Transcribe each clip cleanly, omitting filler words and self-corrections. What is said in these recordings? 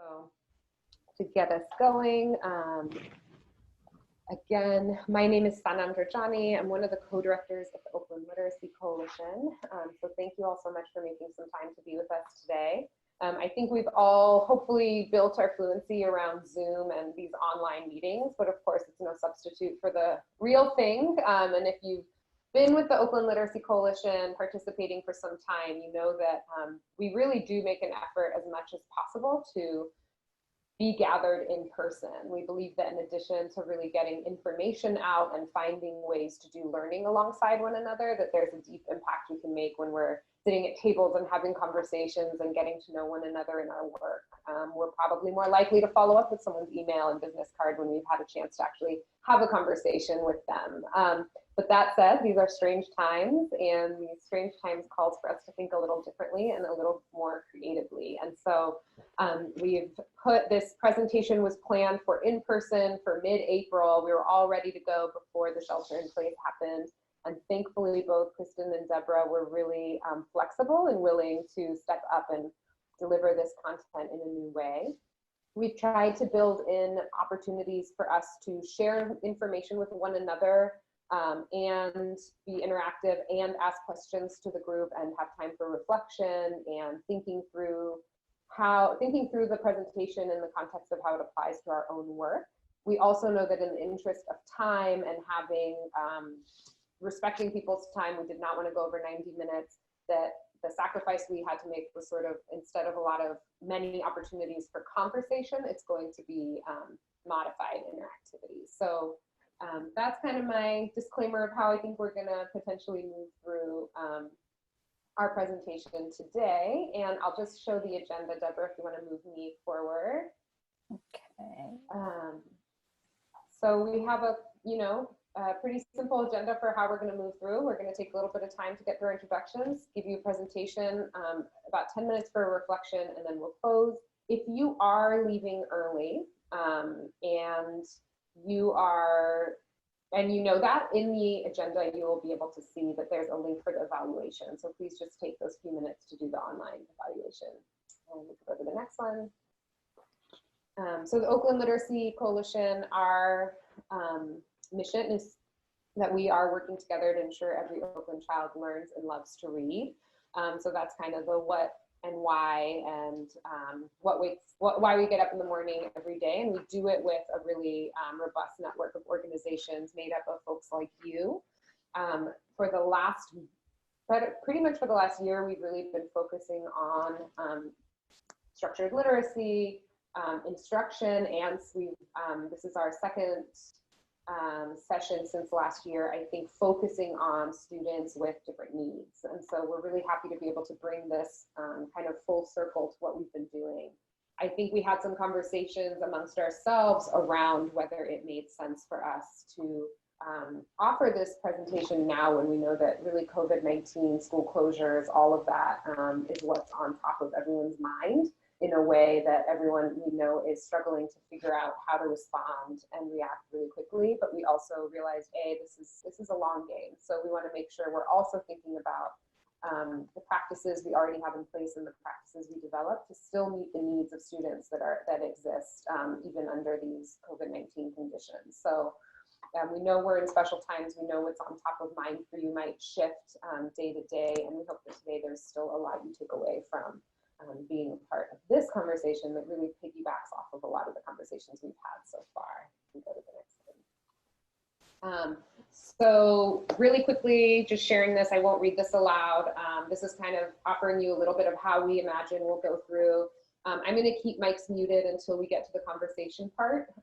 So to get us going, again, my name is Sana Andrajani. I'm one of the co-directors of the Open Literacy Coalition. So thank you all so much for making some time to be with us today. I think we've all hopefully built our fluency around Zoom and these online meetings, but of course it's no substitute for the real thing. And if you've been with the Oakland Literacy Coalition participating for some time, you know that we really do make an effort as much as possible to be gathered in person. We believe that in addition to really getting information out and finding ways to do learning alongside one another, that there's a deep impact we can make when we're sitting at tables and having conversations and getting to know one another in our work. We're probably more likely to follow up with someone's email and business card when we've had a chance to actually have a conversation with them. But that said, these are strange times, and these strange times calls for us to think a little differently and a little more creatively. And so we've put this presentation was planned for in person for mid-April. We were all ready to go before the shelter in place happened. And thankfully, both Kristen and Deborah were really flexible and willing to step up and deliver this content in a new way. We've tried to build in opportunities for us to share information with one another and be interactive and ask questions to the group and have time for reflection and thinking through the presentation in the context of how it applies to our own work. We also know that in the interest of time and having respecting people's time, we did not want to go over 90 minutes, that the sacrifice we had to make was sort of, instead of many opportunities for conversation, it's going to be modified interactivity. So that's kind of my disclaimer of how I think we're gonna potentially move through our presentation today. And I'll just show the agenda, Deborah, if you wanna move me forward. Okay. So we have a pretty simple agenda for how we're going to move through. We're going to take a little bit of time to get through our introductions, give you a presentation, about 10 minutes for a reflection, and then we'll close. If you are leaving early and you know that in the agenda, you will be able to see that there's a link for the evaluation. So please just take those few minutes to do the online evaluation. And we can go to the next one. So the Oakland Literacy Coalition, our mission is that we are working together to ensure every Oakland child learns and loves to read. So that's kind of the what and why, and why we get up in the morning every day. And we do it with a really robust network of organizations made up of folks like you. Pretty much for the last year, we've really been focusing on structured literacy, instruction, and this is our second session since last year, I think, focusing on students with different needs. And so we're really happy to be able to bring this kind of full circle to what we've been doing. I think we had some conversations amongst ourselves around whether it made sense for us to offer this presentation now when we know that really COVID-19, school closures, all of that is what's on top of everyone's mind, in a way that everyone we know is struggling to figure out how to respond and react really quickly. But we also realized, this is a long game. So we want to make sure we're also thinking about the practices we already have in place and the practices we develop to still meet the needs of students that exist even under these COVID-19 conditions. So we know we're in special times. We know what's on top of mind for you might shift day to day. And we hope that today there's still a lot you take away from being a part of this conversation that really piggybacks off of a lot of the conversations we've had so far. We can go to the next one. So really quickly, just sharing this, I won't read this aloud. This is kind of offering you a little bit of how we imagine we'll go through. I'm going to keep mics muted until we get to the conversation part,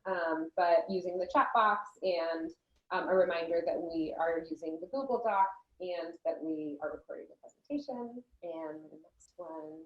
but using the chat box and a reminder that we are using the Google Doc and that we are recording the presentation. And the next one.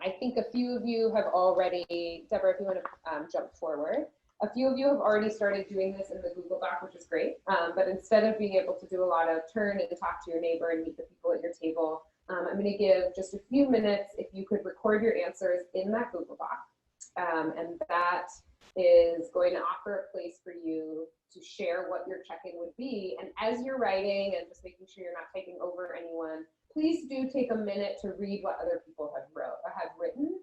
I think a few of you have already, Deborah, if you want to jump forward, a few of you have already started doing this in the Google Doc, which is great. But instead of being able to do a lot of turn and talk to your neighbor and meet the people at your table, I'm going to give just a few minutes if you could record your answers in that Google Doc. And that is going to offer a place for you to share what your check-in would be. And as you're writing and just making sure you're not taking over anyone, please do take a minute to read what other people have written.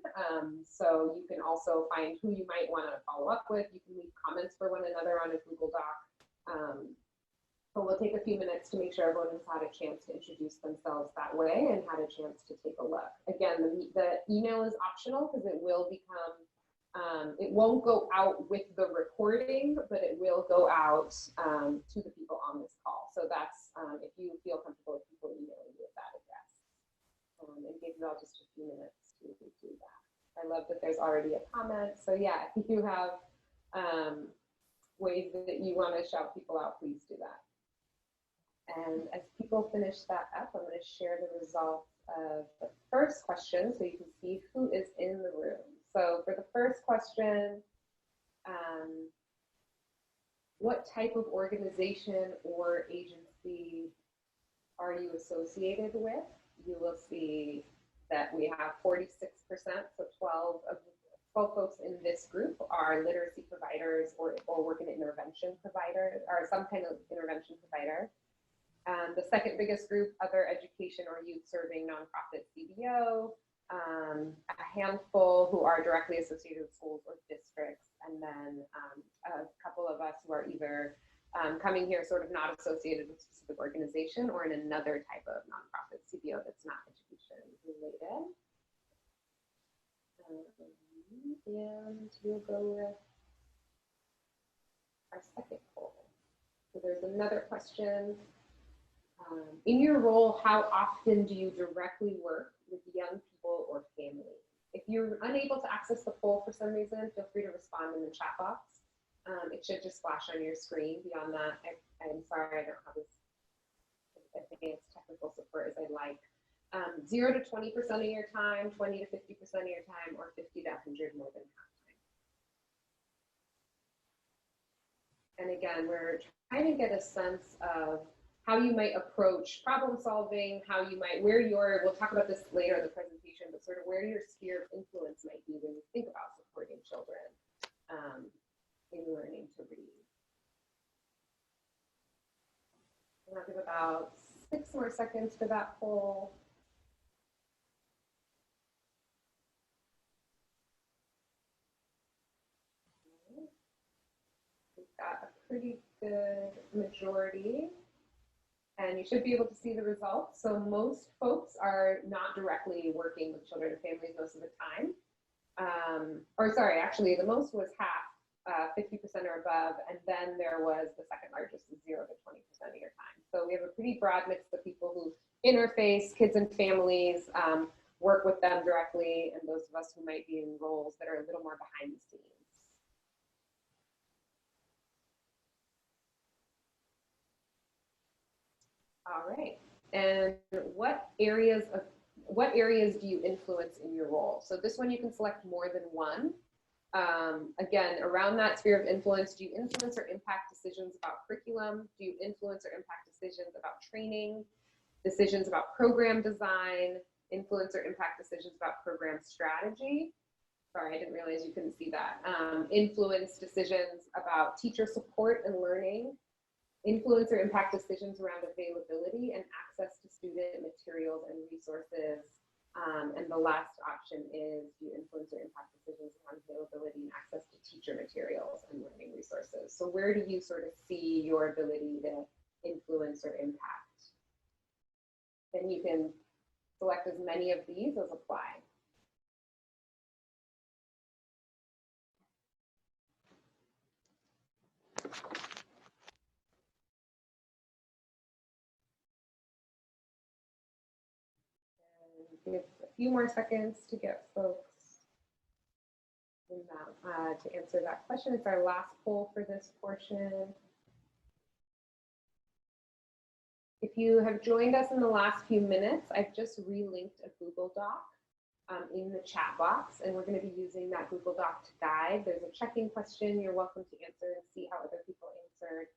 So you can also find who you might want to follow up with. You can leave comments for one another on a Google Doc. But we'll take a few minutes to make sure everyone has had a chance to introduce themselves that way and had a chance to take a look. Again, the email is optional because it will become, it won't go out with the recording, but it will go out to the people on this call. So that's if you feel comfortable with people emailing you with that address. And give you all just a few minutes to do that. I love that there's already a comment. So yeah, if you have ways that you want to shout people out, please do that. And as people finish that up, I'm going to share the results of the first question so you can see who is in the room. So for the first question, what type of organization or agency are you associated with? You will see that we have 46%, so 12 folks in this group are literacy providers or work in intervention provider or some kind of intervention provider. The second biggest group, other education or youth serving nonprofit CBO, a handful who are directly associated with schools or districts, and then a couple of us who are either coming here sort of not associated with a specific organization or in another type of nonprofit CBO that's not education related. And we'll go with our second poll. So there's another question. In your role, how often do you directly work with young people or families? If you're unable to access the poll for some reason, feel free to respond in the chat box. It should just flash on your screen. Beyond that, I'm sorry, I don't have as advanced technical support as I'd like. 0 to 20% of your time, 20 to 50% of your time, or 50 to 100 more than half time. And again, we're trying to get a sense of how you might approach problem solving, how you might, we'll talk about this later in the presentation, but sort of where your sphere of influence might be when you think about supporting children in learning to read. I'll give about 6 more seconds for that poll. We've got a pretty good majority. And you should be able to see the results. So most folks are not directly working with children and families most of the time. Or sorry, actually the most was half, 50% or above. And then there was the second largest, 0 to 20% of your time. So we have a pretty broad mix of people who interface kids and families, work with them directly, and those of us who might be in roles that are a little more behind the scenes. All right, and what areas do you influence in your role? So this one you can select more than one. Again, around that sphere of influence, do you influence or impact decisions about curriculum? Do you influence or impact decisions about training, decisions about program design, influence or impact decisions about program strategy? Sorry, I didn't realize you couldn't see that. Influence decisions about teacher support and learning, influence or impact decisions around availability and access to student materials and resources. And the last option is do you influence or impact decisions around availability and access to teacher materials and learning resources. So where do you sort of see your ability to influence or impact? Then you can select as many of these as apply. Give a few more seconds to get folks in that, to answer that question. It's our last poll for this portion. If you have joined us in the last few minutes, I've just relinked a Google Doc in the chat box, and we're going to be using that Google Doc to guide. There's a check-in question you're welcome to answer and see how other people answered.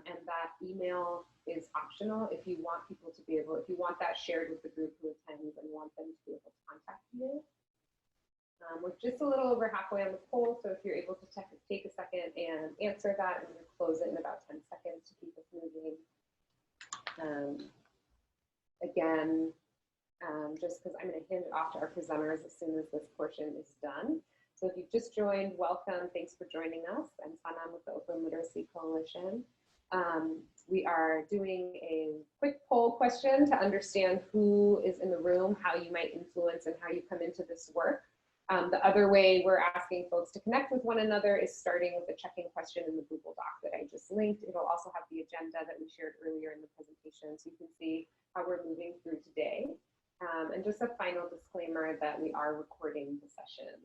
And that email is optional if you want people to be able, if you want that shared with the group who attends and want them to be able to contact you. We're just a little over halfway on the poll, so if you're able to take a second and answer that, I'm going to close it in about 10 seconds to keep us moving. again, just because I'm going to hand it off to our presenters as soon as this portion is done. So if you've just joined, welcome. Thanks for joining us. I'm Sanam with the Open Literacy Coalition. We are doing a quick poll question to understand who is in the room, how you might influence, and how you come into this work. The other way we're asking folks to connect with one another is starting with the check-in question in the Google Doc that I just linked. It'll also have the agenda that we shared earlier in the presentation, so you can see how we're moving through today. And just a final disclaimer that we are recording the session,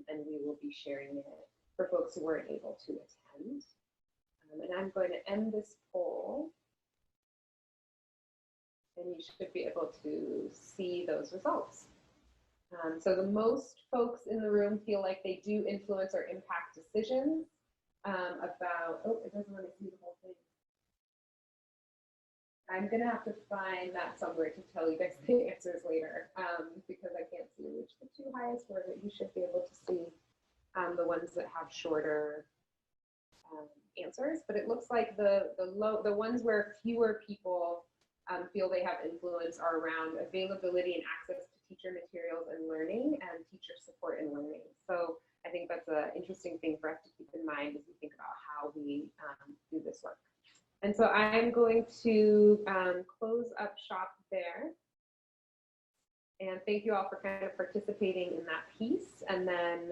and we will be sharing it for folks who weren't able to attend. And I'm going to end this poll, and you should be able to see those results. So the most folks in the room feel like they do influence or impact decisions about, oh, it doesn't let me see the whole thing. I'm going to have to find that somewhere to tell you guys the answers later because I can't see which the two highest were, but you should be able to see the ones that have shorter answers. But it looks like the ones where fewer people feel they have influence are around availability and access to teacher materials and learning and teacher support and learning. So I think that's an interesting thing for us to keep in mind as we think about how we do this work. And so I'm going to close up shop there. And thank you all for kind of participating in that piece. And then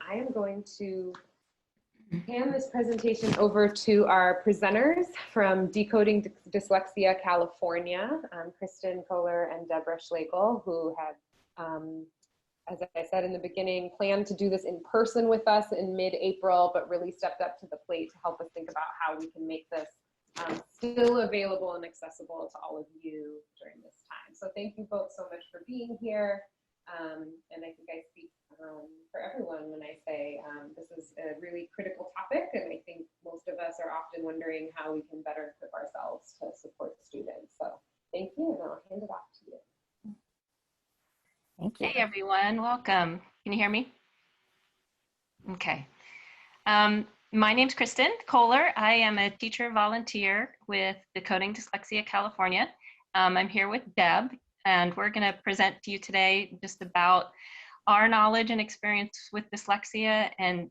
I am going to hand this presentation over to our presenters from Decoding Dyslexia, California, Kristen, Koeller, and Deberah Schlagel, who have, as I said in the beginning, planned to do this in person with us in mid-April, but really stepped up to the plate to help us think about how we can make this still available and accessible to all of you during this time. So thank you both so much for being here. And I think I speak for everyone when I say this is a really critical topic, and I think most of us are often wondering how we can better equip ourselves to support students. So thank you, and I'll hand it off to you. Thank you. Hey everyone, welcome. Can you hear me? Okay. My name's Kristen Koeller. I am a teacher volunteer with Decoding Dyslexia, California. I'm here with Deb, and we're going to present to you today just about our knowledge and experience with dyslexia, and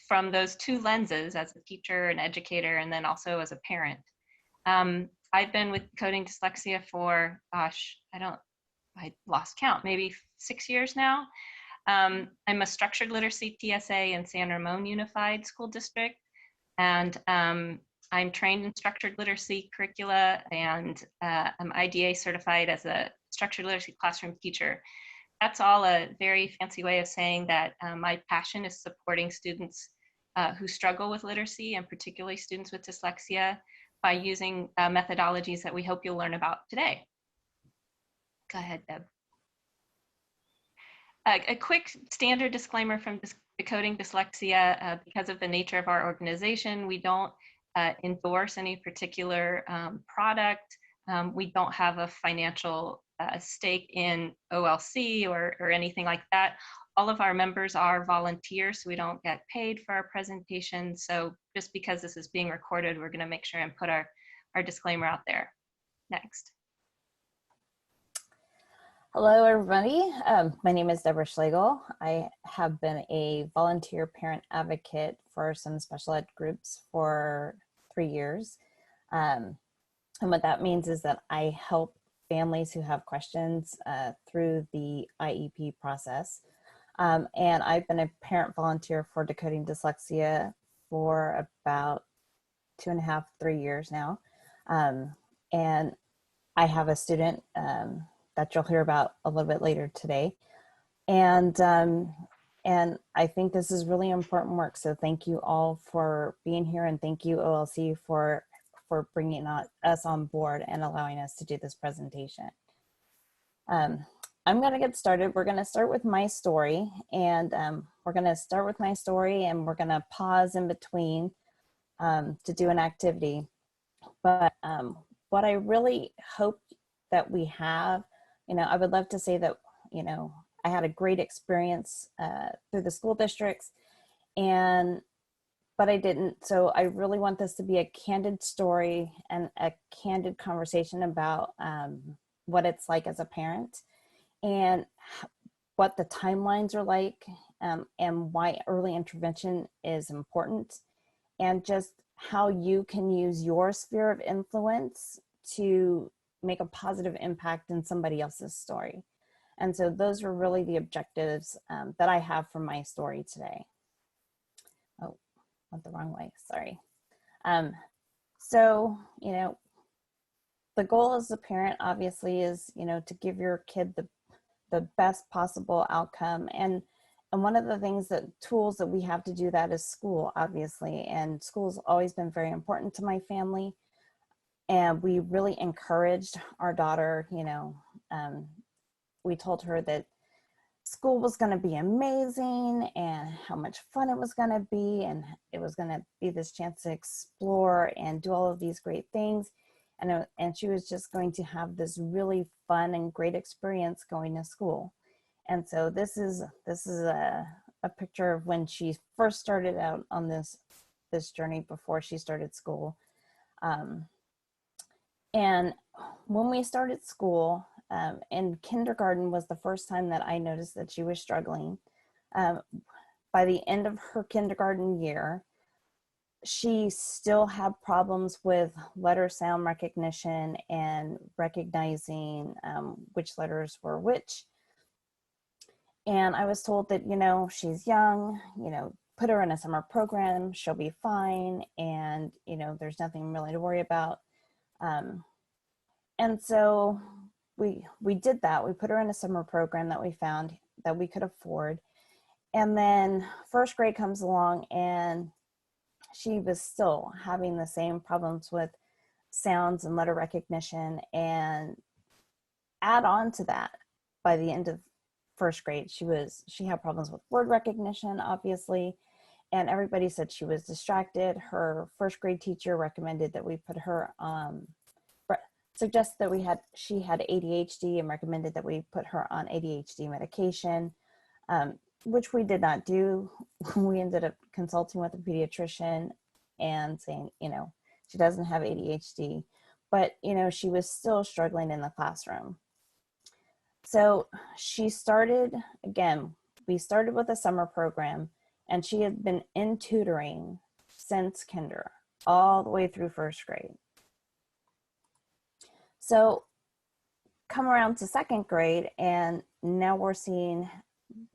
from those two lenses, as a teacher, an educator, and then also as a parent. I've been with Decoding Dyslexia for, gosh, I lost count, maybe 6 years now. I'm a structured literacy TSA in San Ramon Unified School District, and I'm trained in structured literacy curricula, and I'm IDA certified as a structured literacy classroom teacher. That's all a very fancy way of saying that my passion is supporting students who struggle with literacy, and particularly students with dyslexia, by using methodologies that we hope you'll learn about today. Go ahead, Deb. A quick standard disclaimer from Decoding Dyslexia. Because of the nature of our organization, we don't endorse any particular product. We don't have a financial stake in OLC or anything like that. All of our members are volunteers, so we don't get paid for our presentation. So just because this is being recorded, we're going to make sure and put our disclaimer out there. Next. Hello, everybody. My name is Deberah Schlagel. I have been a volunteer parent advocate for some special ed groups for 3 years. And what that means is that I help families who have questions through the IEP process. And I've been a parent volunteer for Decoding Dyslexia for about 2.5, 3 years now. And I have a student that you'll hear about a little bit later today. And I think this is really important work. So thank you all for being here, and thank you OLC for bringing us on board and allowing us to do this presentation. I'm gonna get started. We're gonna start with my story, and we're gonna pause in between to do an activity. But what I really hope that we have, I would love to say that, I had a great experience through the school districts, but I didn't. So I really want this to be a candid story and a candid conversation about what it's like as a parent, and what the timelines are like, and why early intervention is important, and just how you can use your sphere of influence to make a positive impact in somebody else's story. And so those were really the objectives that I have for my story today. Oh, went the wrong way, sorry. So, you know, the goal as a parent obviously is, you know, to give your kid the best possible outcome. And one of the things tools that we have to do that is school, obviously. And school's always been very important to my family. And we really encouraged our daughter, you know, we told her that school was going to be amazing and how much fun it was going to be. And it was going to be this chance to explore and do all of these great things. And she was just going to have this really fun and great experience going to school. And so this is a picture of when she first started out on this journey before she started school. And when we started school, in kindergarten was the first time that I noticed that she was struggling. By the end of her kindergarten year, she still had problems with letter sound recognition and recognizing which letters were which. And I was told that, you know, she's young, you know, put her in a summer program, she'll be fine. And, you know, there's nothing really to worry about. And so we did that. We put her in a summer program that we found that we could afford. And then first grade comes along and she was still having the same problems with sounds and letter recognition. And add on to that, by the end of first grade, she had problems with word recognition, obviously. And everybody said she was distracted. Her first grade teacher recommended that we put her suggested that she had ADHD and recommended that we put her on ADHD medication, which we did not do. We ended up consulting with a pediatrician and saying, you know, she doesn't have ADHD, but, you know, she was still struggling in the classroom. So we started with a summer program, and she had been in tutoring since kinder, all the way through first grade. So come around to second grade, and now we're seeing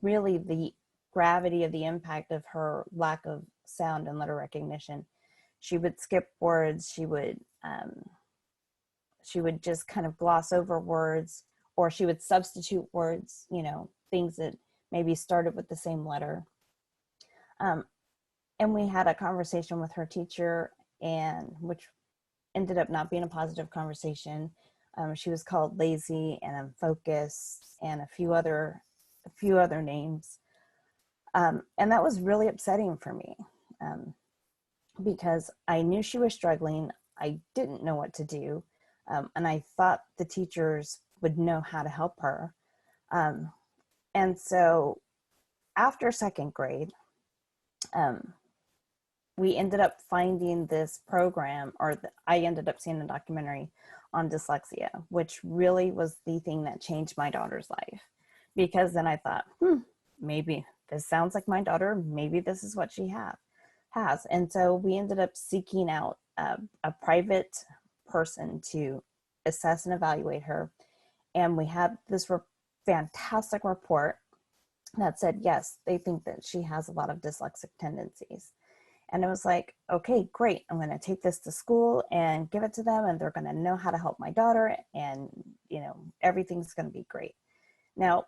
really the gravity of the impact of her lack of sound and letter recognition. She would skip words. She would just kind of gloss over words, or she would substitute words, you know, things that maybe started with the same letter. And we had a conversation with her teacher, and which ended up not being a positive conversation. She was called lazy and unfocused and a few other names. And that was really upsetting for me, because I knew she was struggling. I didn't know what to do. And I thought the teachers would know how to help her. And so after second grade, we ended up finding this program, I ended up seeing a documentary on dyslexia, which really was the thing that changed my daughter's life. Because then I thought, maybe this sounds like my daughter, maybe this is what she has. And so we ended up seeking out a private person to assess and evaluate her. And we had this fantastic report that said, yes, they think that she has a lot of dyslexic tendencies. And it was like, okay, great. I'm going to take this to school and give it to them, and they're going to know how to help my daughter, and, you know, everything's going to be great. Now,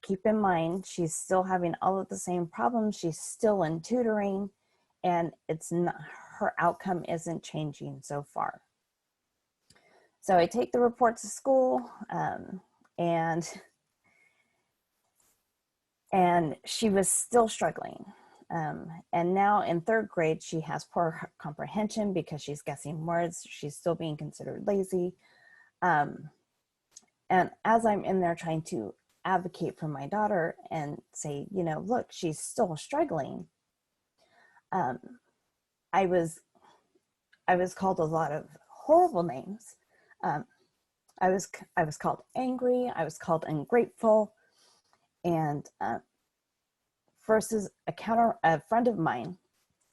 keep in mind, she's still having all of the same problems. She's still in tutoring, and her outcome isn't changing so far. So I take the report to school, and she was still struggling. And now in third grade, she has poor comprehension because she's guessing words. She's still being considered lazy. And as I'm in there trying to advocate for my daughter and say, you know, look, she's still struggling, I was called a lot of horrible names. I was called angry, I was called ungrateful, and versus a friend of mine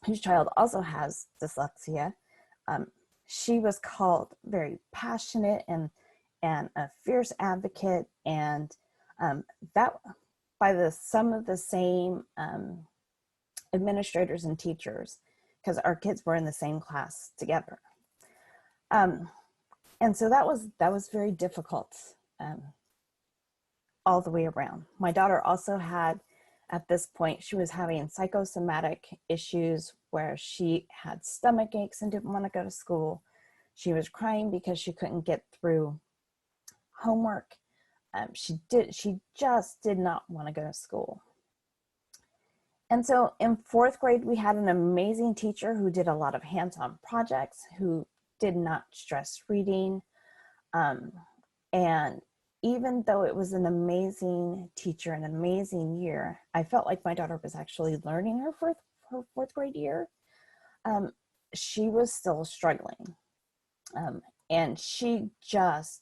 whose child also has dyslexia, she was called very passionate and a fierce advocate, and that by some of the same administrators and teachers, because our kids were in the same class together. And so that was very difficult all the way around. My daughter also had, at this point, she was having psychosomatic issues where she had stomach aches and didn't want to go to school. She was crying because she couldn't get through homework. She just did not want to go to school. And so in 4th grade, we had an amazing teacher who did a lot of hands-on projects, who did not stress reading. And even though it was an amazing teacher, an amazing year, I felt like my daughter was actually learning her 4th grade year. She was still struggling. And she just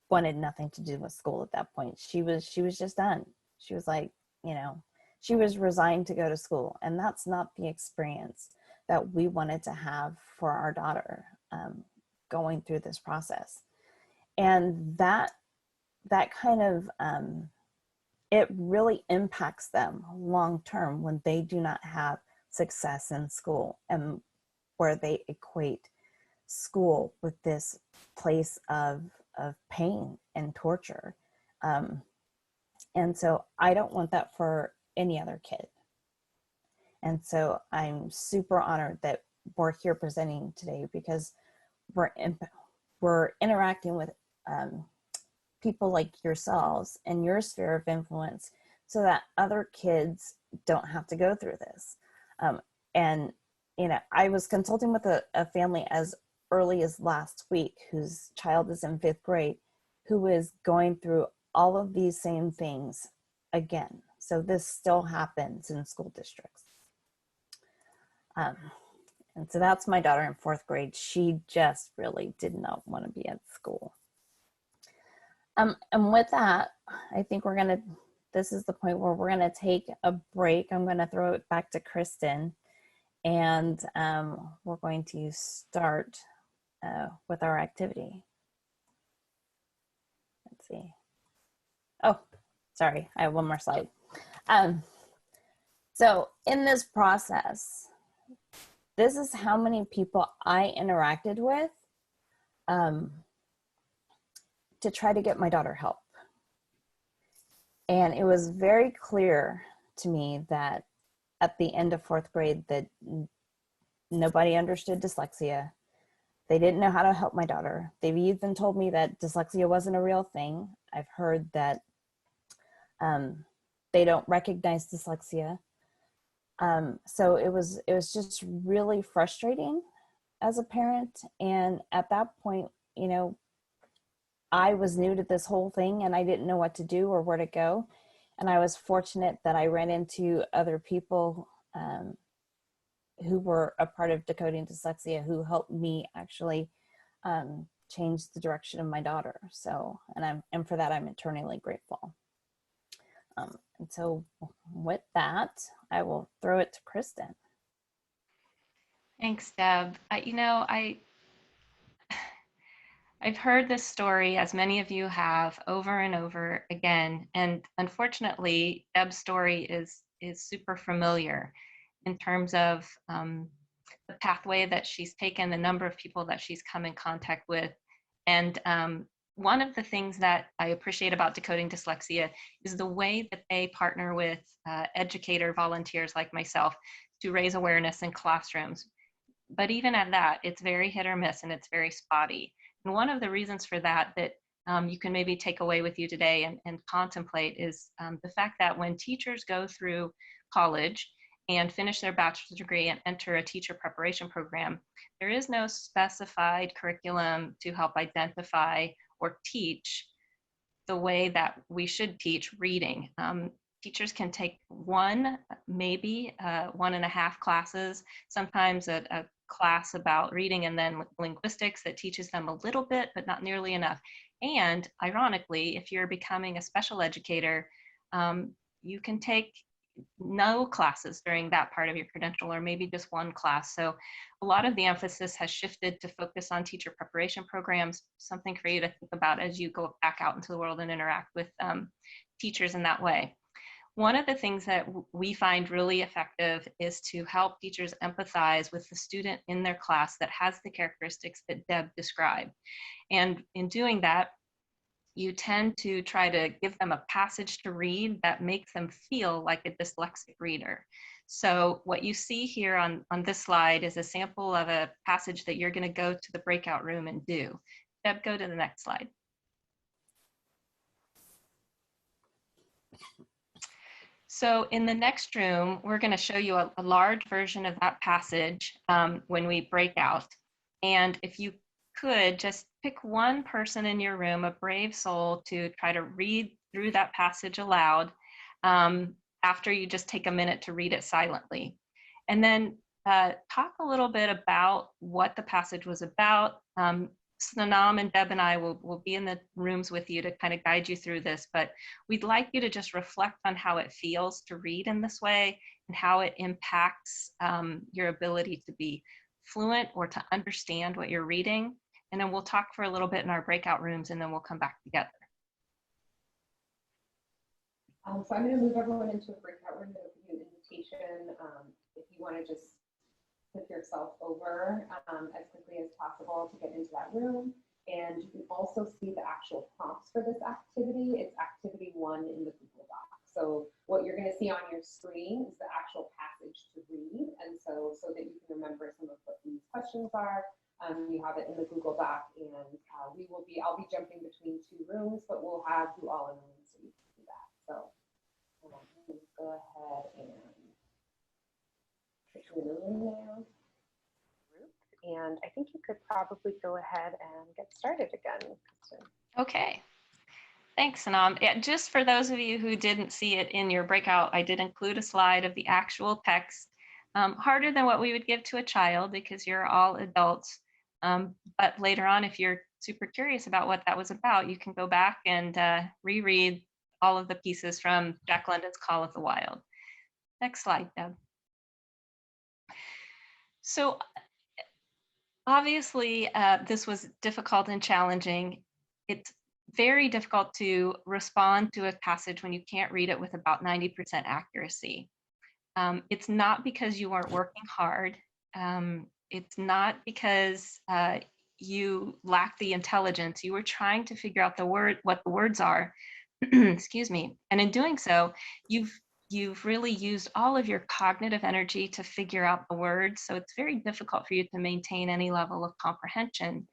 wanted nothing to do with school at that point. She was just done. She was like, she was resigned to go to school. And that's not the experience that we wanted to have for our daughter going through this process. And that kind of, it really impacts them long term when they do not have success in school, and where they equate school with this place of pain and torture. And so I don't want that for any other kid. And so I'm super honored that we're here presenting today, because we're interacting with people like yourselves and your sphere of influence, so that other kids don't have to go through this. And I was consulting with a family as early as last week whose child is in 5th grade, who is going through all of these same things again. So this still happens in school districts. And so that's my daughter in 4th grade. She just really did not want to be at school. And with that, I think this is the point where we're gonna take a break. I'm gonna throw it back to Kristen, and we're going to start with our activity. Let's see. Oh, sorry, I have one more slide. So in this process, this is how many people I interacted with to try to get my daughter help. And it was very clear to me that at the end of 4th grade that nobody understood dyslexia. They didn't know how to help my daughter. They've even told me that dyslexia wasn't a real thing. I've heard that they don't recognize dyslexia. So it was just really frustrating as a parent. And at that point, I was new to this whole thing and I didn't know what to do or where to go. And I was fortunate that I ran into other people who were a part of Decoding Dyslexia, who helped me actually change the direction of my daughter. So, and for that, I'm eternally grateful. And so with that, I will throw it to Kristen. Thanks, Deb. I've heard this story, as many of you have, over and over again. And unfortunately, Deb's story is super familiar in terms of the pathway that she's taken, the number of people that she's come in contact with. And one of the things that I appreciate about Decoding Dyslexia is the way that they partner with educator volunteers like myself to raise awareness in classrooms. But even at that, it's very hit or miss and it's very spotty. And one of the reasons for that you can maybe take away with you today and contemplate is the fact that when teachers go through college and finish their bachelor's degree and enter a teacher preparation program, there is no specified curriculum to help identify or teach the way that we should teach reading. Teachers can take one, maybe 1.5 classes, sometimes a class about reading, and then linguistics that teaches them a little bit, but not nearly enough. And ironically, if you're becoming a special educator, you can take no classes during that part of your credential, or maybe just one class. So a lot of the emphasis has shifted to focus on teacher preparation programs, something for you to think about as you go back out into the world and interact with teachers in that way. One of the things that we find really effective is to help teachers empathize with the student in their class that has the characteristics that Deb described. And in doing that, you tend to try to give them a passage to read that makes them feel like a dyslexic reader. So what you see here on this slide is a sample of a passage that you're going to go to the breakout room and do. Deb, go to the next slide. So in the next room, we're going to show you a large version of that passage when we break out. And if you could just pick one person in your room, a brave soul, to try to read through that passage aloud after you just take a minute to read it silently. And then talk a little bit about what the passage was about. Sanam and Deb and I will be in the rooms with you to kind of guide you through this, but we'd like you to just reflect on how it feels to read in this way and how it impacts your ability to be fluent or to understand what you're reading. And then we'll talk for a little bit in our breakout rooms, and then we'll come back together. So I'm going to move everyone into a breakout room. That'll give you an invitation if you want to just flip yourself over as quickly as possible to get into that room. And you can also see the actual prompts for this activity. It's activity 1 in the Google Doc. So what you're going to see on your screen is the actual passage to read. And so that you can remember some of what these questions are, you have it in the Google Doc, and I'll be jumping between 2 rooms, but we'll have you all in the room so you can do that. So let me go ahead and put you in the room now. And I think you could probably go ahead and get started again, Kristen. Okay. Thanks, Sanam. Yeah, just for those of you who didn't see it in your breakout, I did include a slide of the actual text. Harder than what we would give to a child because you're all adults. But later on, if you're super curious about what that was about, you can go back and reread all of the pieces from Jack London's Call of the Wild. Next slide, Deb. So obviously, this was difficult and challenging. It's very difficult to respond to a passage when you can't read it with about 90% accuracy. It's not because you weren't working hard. It's not because you lack the intelligence. You were trying to figure out what the words are, excuse me. And in doing so, you've really used all of your cognitive energy to figure out the words. So it's very difficult for you to maintain any level of comprehension.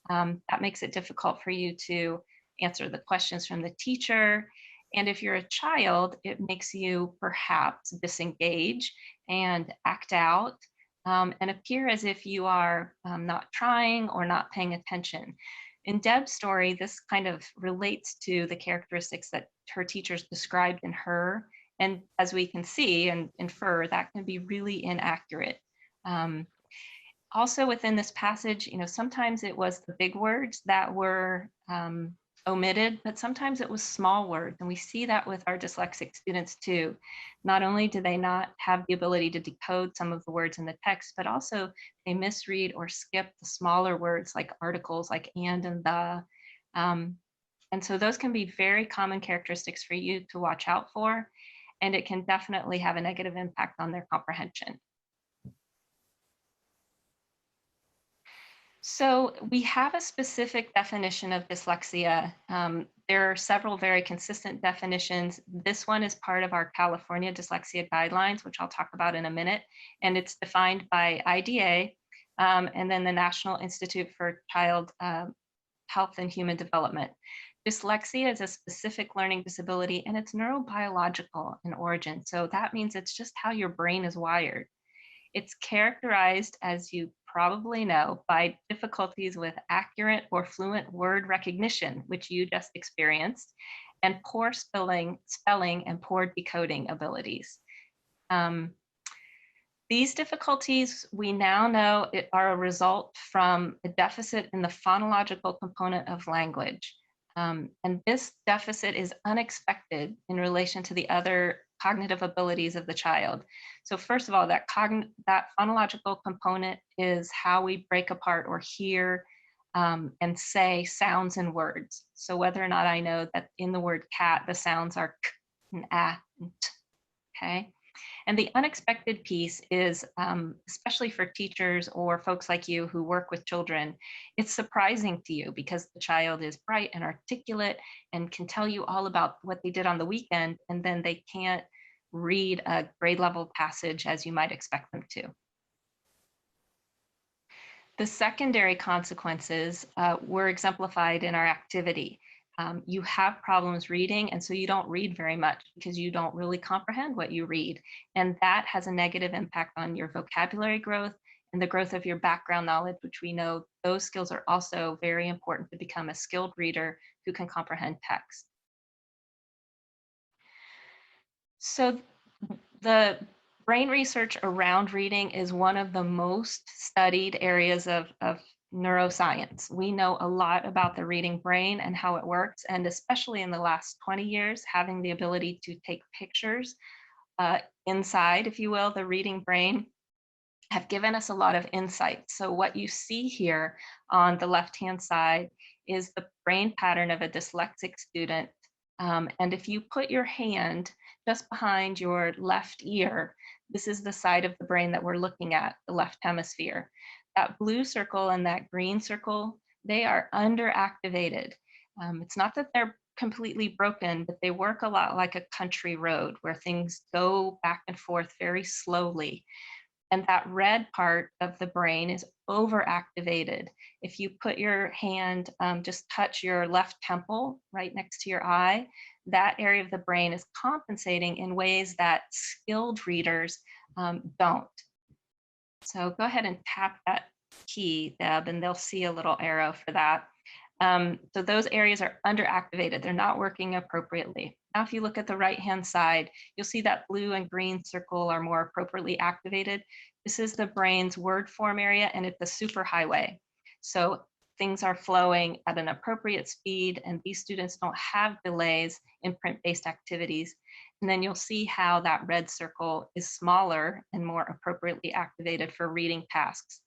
That makes it difficult for you to answer the questions from the teacher. And if you're a child, it makes you perhaps disengage and act out and appear as if you are not trying or not paying attention. In Deb's story, this kind of relates to the characteristics that her teachers described in her. And as we can see and infer, that can be really inaccurate. Also within this passage, sometimes it was the big words that were omitted, but sometimes it was small words. And we see that with our dyslexic students too. Not only do they not have the ability to decode some of the words in the text, but also they misread or skip the smaller words like articles like and the. And so those can be very common characteristics for you to watch out for, and it can definitely have a negative impact on their comprehension. So we have a specific definition of dyslexia. There are several very consistent definitions. This one is part of our California dyslexia guidelines, which I'll talk about in a minute. And it's defined by IDA and then the National Institute for Child Health and Human Development. Dyslexia is a specific learning disability and it's neurobiological in origin. So that means it's just how your brain is wired. It's characterized, as you probably know, by difficulties with accurate or fluent word recognition, which you just experienced, and poor spelling and poor decoding abilities. These difficulties, we now know, are a result from a deficit in the phonological component of language. And this deficit is unexpected in relation to the other cognitive abilities of the child. So first of all, that phonological component is how we break apart or hear and say sounds and words. So whether or not I know that in the word cat, the sounds are k and a and t, okay? And the unexpected piece is, especially for teachers or folks like you who work with children, it's surprising to you because the child is bright and articulate and can tell you all about what they did on the weekend, and then they can't read a grade level passage as you might expect them to. The secondary consequences were exemplified in our activity. You have problems reading, and so you don't read very much because you don't really comprehend what you read. And that has a negative impact on your vocabulary growth and the growth of your background knowledge, which we know those skills are also very important to become a skilled reader who can comprehend text. So the brain research around reading is one of the most studied areas of neuroscience. We know a lot about the reading brain and how it works, and especially in the last 20 years, having the ability to take pictures inside, if you will, the reading brain have given us a lot of insight. So what you see here on the left-hand side is the brain pattern of a dyslexic student. And if you put your hand just behind your left ear, this is the side of the brain that we're looking at, the left hemisphere. That blue circle and that green circle, they are underactivated. It's not that they're completely broken, but they work a lot like a country road where things go back and forth very slowly. And that red part of the brain is overactivated. If you put your hand, just touch your left temple right next to your eye, that area of the brain is compensating in ways that skilled readers don't. So go ahead and tap that key, Deb, and they'll see a little arrow for that. So those areas are underactivated. They're not working appropriately. Now, if you look at the right-hand side, you'll see that blue and green circle are more appropriately activated. This is the brain's word form area, and it's a superhighway. So things are flowing at an appropriate speed, and these students don't have delays in print-based activities. And then you'll see how that red circle is smaller and more appropriately activated for reading tasks.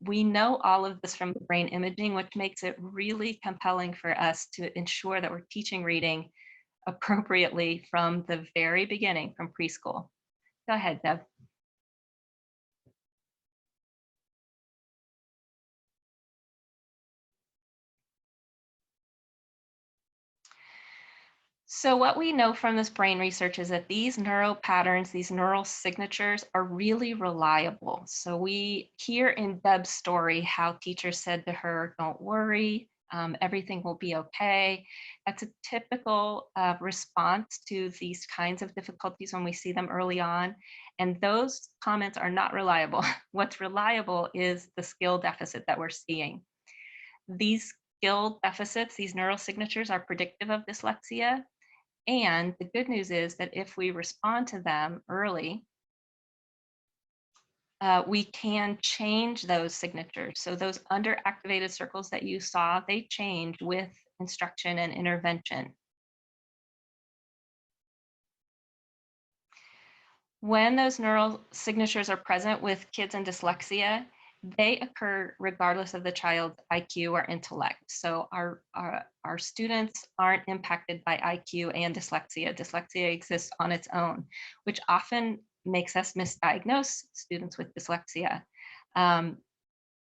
We know all of this from brain imaging, which makes it really compelling for us to ensure that we're teaching reading appropriately from the very beginning, from preschool. Go ahead, Deb. So what we know from this brain research is that these neural patterns, these neural signatures are really reliable. So we hear in Deb's story how teachers said to her, don't worry, everything will be okay. That's a typical response to these kinds of difficulties when we see them early on. And those comments are not reliable. What's reliable is the skill deficit that we're seeing. These skill deficits, these neural signatures are predictive of dyslexia. And the good news is that if we respond to them early, we can change those signatures. So those underactivated circles that you saw, they change with instruction and intervention. When those neural signatures are present with kids and dyslexia, they occur regardless of the child's IQ or intellect. So our students aren't impacted by IQ and dyslexia. Dyslexia exists on its own, which often makes us misdiagnose students with dyslexia.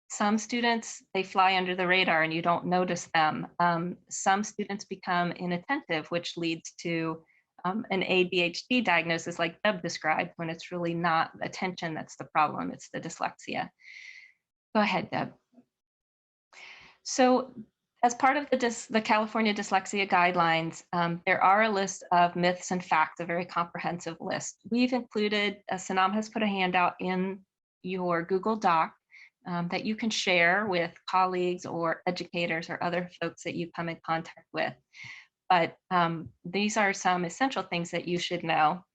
Some students, they fly under the radar and you don't notice them. Some students become inattentive, which leads to an ADHD diagnosis like Deb described, when it's really not attention that's the problem, it's the dyslexia. Go ahead, Deb. So as part of the California Dyslexia Guidelines, there are a list of myths and facts, a very comprehensive list. We've included, Sanam has put a handout in your Google Doc that you can share with colleagues or educators or other folks that you come in contact with. But these are some essential things that you should know.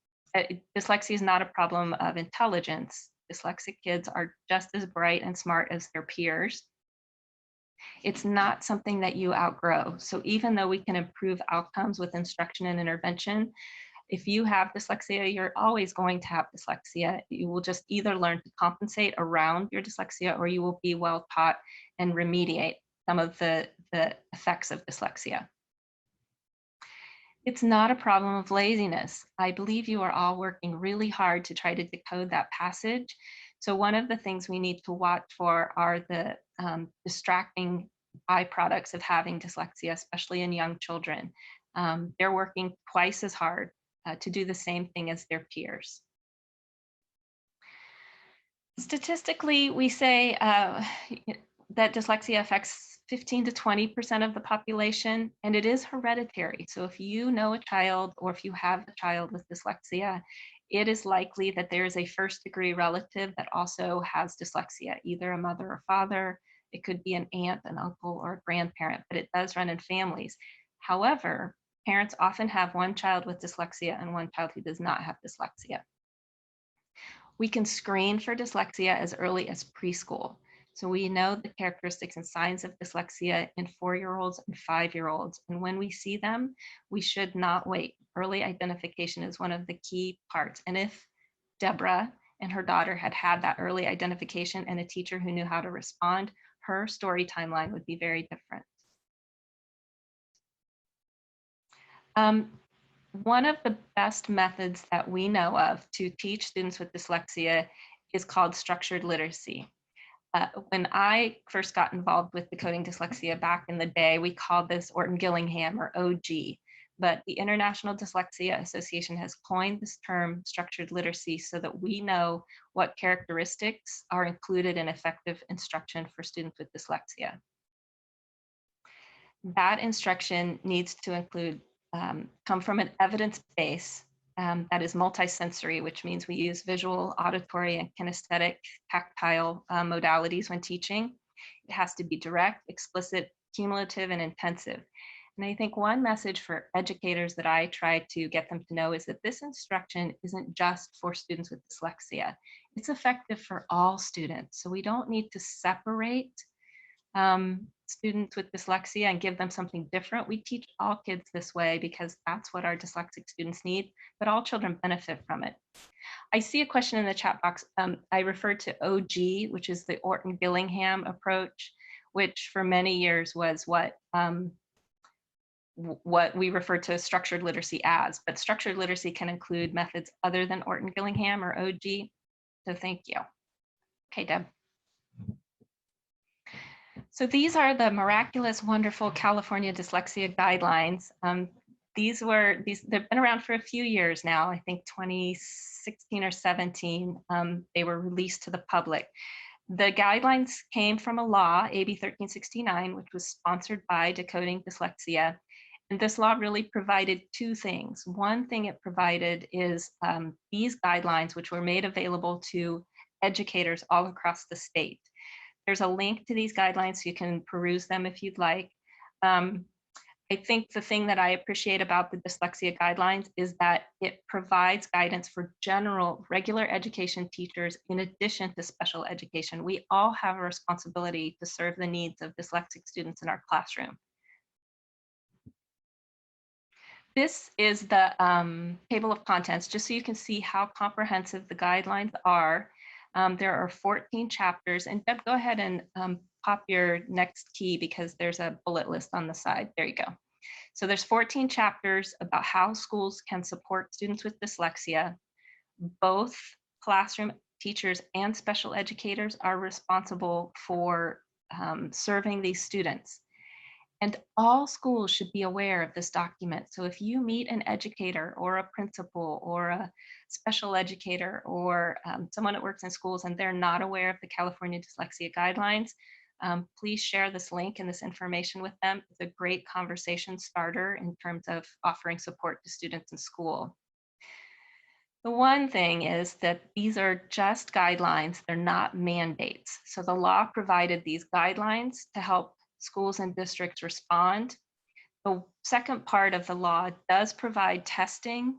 Dyslexia is not a problem of intelligence. Dyslexic kids are just as bright and smart as their peers. It's not something that you outgrow. So even though we can improve outcomes with instruction and intervention, if you have dyslexia, you're always going to have dyslexia. You will just either learn to compensate around your dyslexia, or you will be well taught and remediate some of the effects of dyslexia. It's not a problem of laziness. I believe you are all working really hard to try to decode that passage. So one of the things we need to watch for are the distracting byproducts of having dyslexia, especially in young children. They're working twice as hard to do the same thing as their peers. Statistically, we say that dyslexia affects 15 to 20% of the population, and it is hereditary. So if you know a child, or if you have a child with dyslexia, it is likely that there is a first-degree relative that also has dyslexia, either a mother or father. It could be an aunt, an uncle, or a grandparent, but it does run in families. However, parents often have one child with dyslexia and one child who does not have dyslexia. We can screen for dyslexia as early as preschool. So we know the characteristics and signs of dyslexia in 4-year-olds and 5-year-olds. And when we see them, we should not wait. Early identification is one of the key parts. And if Deborah and her daughter had had that early identification and a teacher who knew how to respond, her story timeline would be very different. One of the best methods that we know of to teach students with dyslexia is called structured literacy. When I first got involved with Decoding Dyslexia back in the day, we called this Orton-Gillingham, or OG, but the International Dyslexia Association has coined this term structured literacy so that we know what characteristics are included in effective instruction for students with dyslexia. That instruction needs to include come from an evidence base that is multisensory, which means we use visual, auditory, and kinesthetic, tactile modalities when teaching. It has to be direct, explicit, cumulative, and intensive. And I think one message for educators that I try to get them to know is that this instruction isn't just for students with dyslexia. It's effective for all students. So we don't need to separate students with dyslexia and give them something different. We teach all kids this way because that's what our dyslexic students need, but all children benefit from it. I see a question in the chat box. I referred to OG, which is the Orton-Gillingham approach, which for many years was what we refer to structured literacy as, but structured literacy can include methods other than Orton-Gillingham or OG. So thank you. Okay, Deb. So these are the miraculous, wonderful California dyslexia guidelines. They've been around for a few years now. I think 2016 or 17, they were released to the public. The guidelines came from a law, AB 1369, which was sponsored by Decoding Dyslexia. And this law really provided two things. One thing it provided is these guidelines, which were made available to educators all across the state. There's a link to these guidelines, so you can peruse them if you'd like. I think the thing that I appreciate about the dyslexia guidelines is that it provides guidance for general, regular education teachers in addition to special education. We all have a responsibility to serve the needs of dyslexic students in our classroom. This is the table of contents, just so you can see how comprehensive the guidelines are. There are 14 chapters, and Deb, go ahead and pop your next key because there's a bullet list on the side. There you go. So there's 14 chapters about how schools can support students with dyslexia. Both classroom teachers and special educators are responsible for serving these students. And all schools should be aware of this document. So if you meet an educator or a principal or a special educator or someone that works in schools and they're not aware of the California Dyslexia Guidelines, please share this link and this information with them. It's a great conversation starter in terms of offering support to students in school. The one thing is that these are just guidelines, they're not mandates. So the law provided these guidelines to help schools and districts respond. The second part of the law does provide testing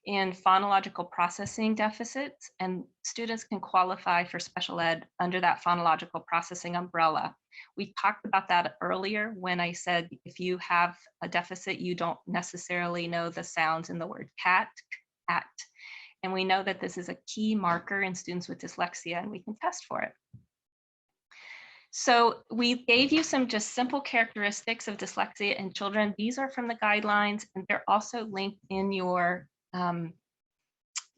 in phonological processing deficits, and students can qualify for special ed under that phonological processing umbrella. We talked about that earlier when I said if you have a deficit, you don't necessarily know the sounds in the word cat, cat. And we know that this is a key marker in students with dyslexia, and we can test for it. So we gave you some just simple characteristics of dyslexia in children. These are from the guidelines, and they're also linked in your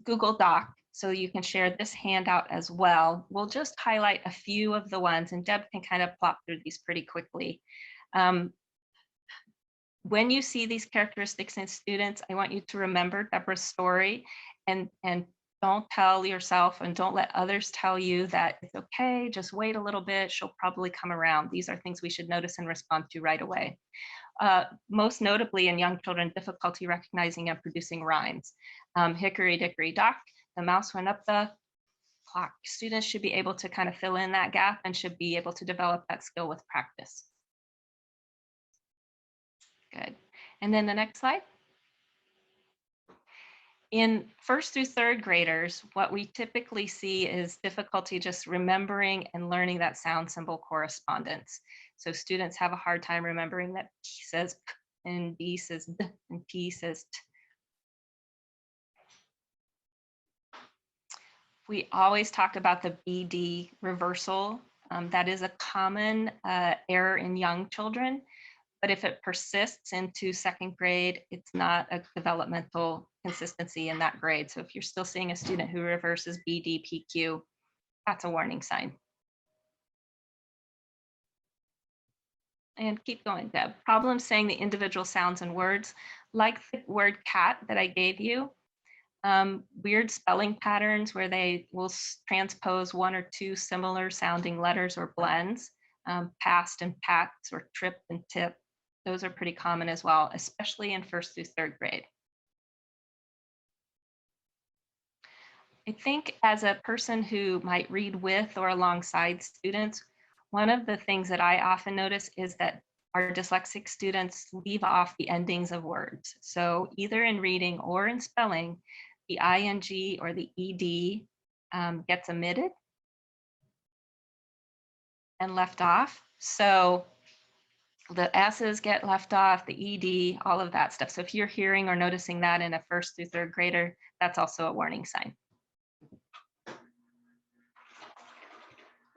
Google Doc, so you can share this handout as well. We'll just highlight a few of the ones, and Deb can kind of plop through these pretty quickly. When you see these characteristics in students, I want you to remember Deborah's story, and don't tell yourself and don't let others tell you that it's okay, just wait a little bit, she'll probably come around. These are things we should notice and respond to right away. Most notably in young children, difficulty recognizing and producing rhymes. Hickory dickory dock, the mouse went up the clock. Students should be able to kind of fill in that gap and should be able to develop that skill with practice. Good. And then the next slide. In first through third graders, what we typically see is difficulty just remembering and learning that sound symbol correspondence. So students have a hard time remembering that P says P and D says D and P says T. We always talk about the BD reversal. That is a common error in young children, but if it persists into second grade, it's not a developmental consistency in that grade. So if you're still seeing a student who reverses BD, PQ, that's a warning sign. And keep going, Deb. Problems saying the individual sounds and words, like the word cat that I gave you. Weird spelling patterns where they will transpose one or two similar sounding letters or blends, past and pats or trip and tip. Those are pretty common as well, especially in first through third grade. I think as a person who might read with or alongside students, one of the things that I often notice is that our dyslexic students leave off the endings of words. So either in reading or in spelling, the ing or the ed gets omitted and left off. So the s's get left off, the ed, all of that stuff. So if you're hearing or noticing that in a first through third grader, that's also a warning sign.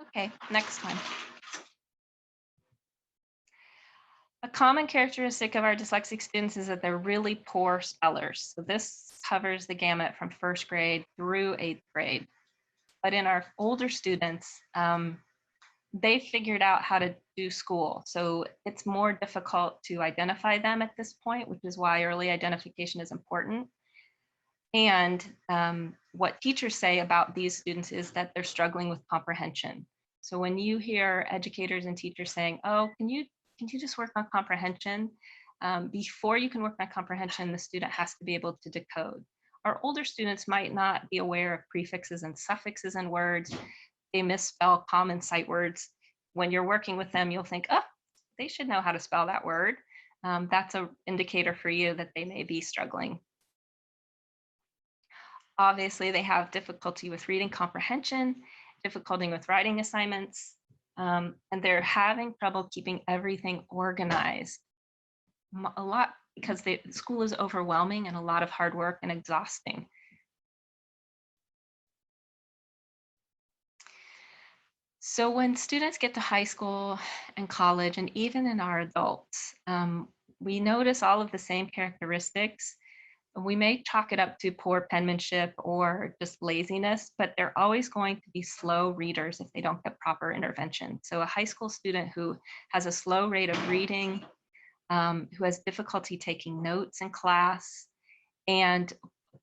Okay, next one. A common characteristic of our dyslexic students is that they're really poor spellers. So this covers the gamut from first grade through 8th grade. But in our older students, they figured out how to do school. So it's more difficult to identify them at this point, which is why early identification is important. And what teachers say about these students is that they're struggling with comprehension. So when you hear educators and teachers saying, oh, can you just work on comprehension? Before you can work on comprehension, the student has to be able to decode. Our older students might not be aware of prefixes and suffixes in words. They misspell common sight words. When you're working with them, you'll think, oh, they should know how to spell that word. That's an indicator for you that they may be struggling. Obviously, they have difficulty with reading comprehension, difficulty with writing assignments, and they're having trouble keeping everything organized. A lot because the school is overwhelming and a lot of hard work and exhausting. So when students get to high school and college, and even in our adults, we notice all of the same characteristics. We may chalk it up to poor penmanship or just laziness, but they're always going to be slow readers if they don't get proper intervention. So a high school student who has a slow rate of reading, who has difficulty taking notes in class, and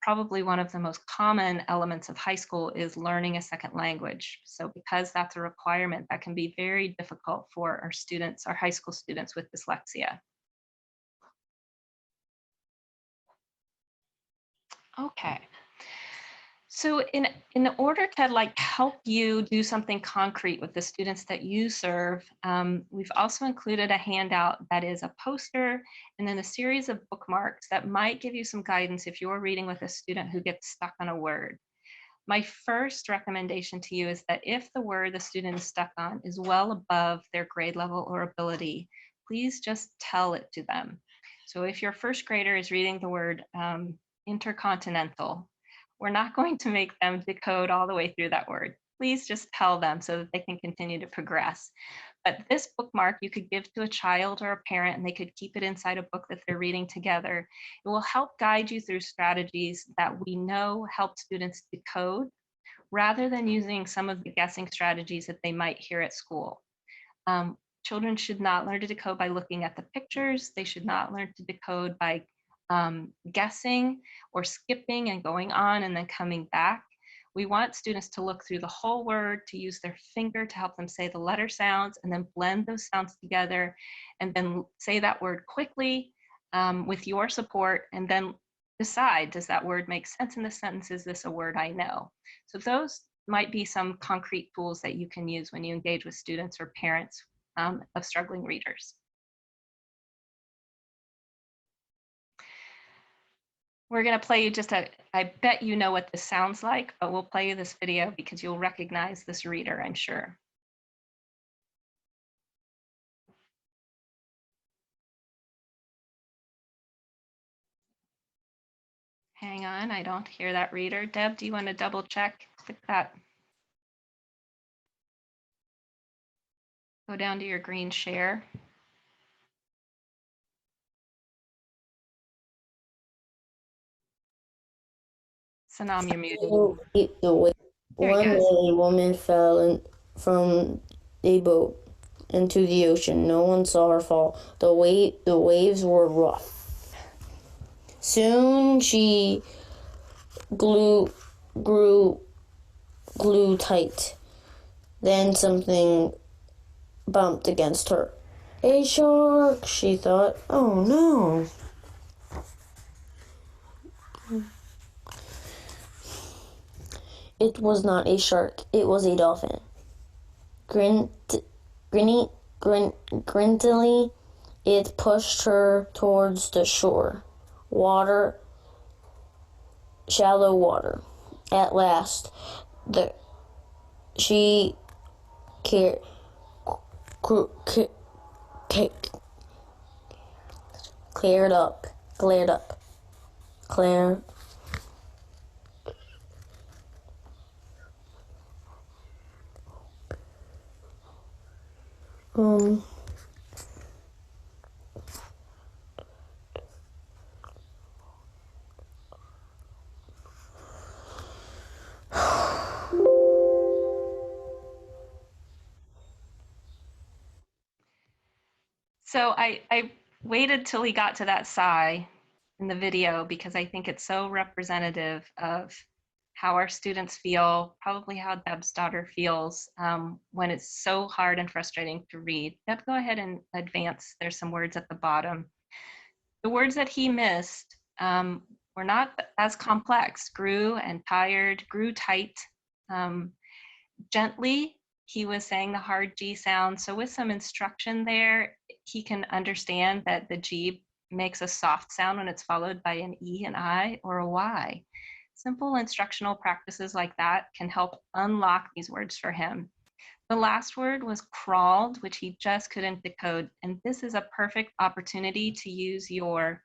probably one of the most common elements of high school is learning a second language. So because that's a requirement, that can be very difficult for our students, our high school students with dyslexia. Okay, So in order to like help you do something concrete with the students that you serve, we've also included a handout that is a poster and then a series of bookmarks that might give you some guidance if you're reading with a student who gets stuck on a word. My first recommendation to you is that if the word the student is stuck on is well above their grade level or ability, please just tell it to them. So if your first grader is reading the word intercontinental, we're not going to make them decode all the way through that word. Please just tell them so that they can continue to progress. But this bookmark you could give to a child or a parent, and they could keep it inside a book that they're reading together. It will help guide you through strategies that we know help students decode, rather than using some of the guessing strategies that they might hear at school. Children should not learn to decode by looking at the pictures. They should not learn to decode by guessing or skipping and going on and then coming back. We want students to look through the whole word, to use their finger to help them say the letter sounds, and then blend those sounds together, and then say that word quickly with your support, and then decide, does that word make sense in the sentence? Is this a word I know? So those might be some concrete tools that you can use when you engage with students or parents of struggling readers. We're going to play you just I bet you know what this sounds like, but we'll play you this video because you'll recognize this reader, I'm sure. Hang on, I don't hear that reader. Deb, do you want to double check that? Go down to your green share. Sanam, you're muted. One day, a woman fell from a boat into the ocean. No one saw her fall. The waves were rough. Soon she grew tight. Then something bumped against her. A shark, she thought. Oh no. It was not a shark, it was a dolphin. Grintily, it pushed her towards the shore. Shallow water. At last, she cleared up. So I waited till he got to that sigh in the video because I think it's so representative of how our students feel, probably how Deb's daughter feels when it's so hard and frustrating to read. Deb, go ahead and advance. There's some words at the bottom. The words that he missed were not as complex. Grew and tired, grew tight. Gently, he was saying the hard G sound. So with some instruction there, he can understand that the G makes a soft sound when it's followed by an E, an I, or a Y. Simple instructional practices like that can help unlock these words for him. The last word was crawled, which he just couldn't decode. And this is a perfect opportunity to use your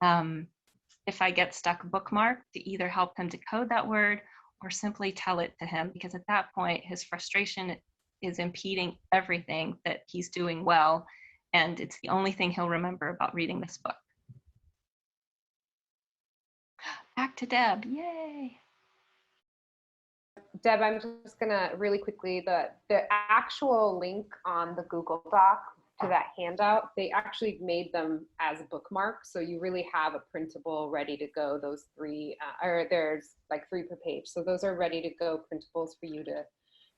if I get stuck bookmark to either help him decode that word or simply tell it to him, because at that point, his frustration is impeding everything that he's doing well. And it's the only thing he'll remember about reading this book. Back to Deb, yay. Deb, I'm just gonna really quickly, the actual link on the Google Doc to that handout, they actually made them as bookmarks. So you really have a printable ready to go, those three, or there's like 3 per page. So those are ready to go printables for you to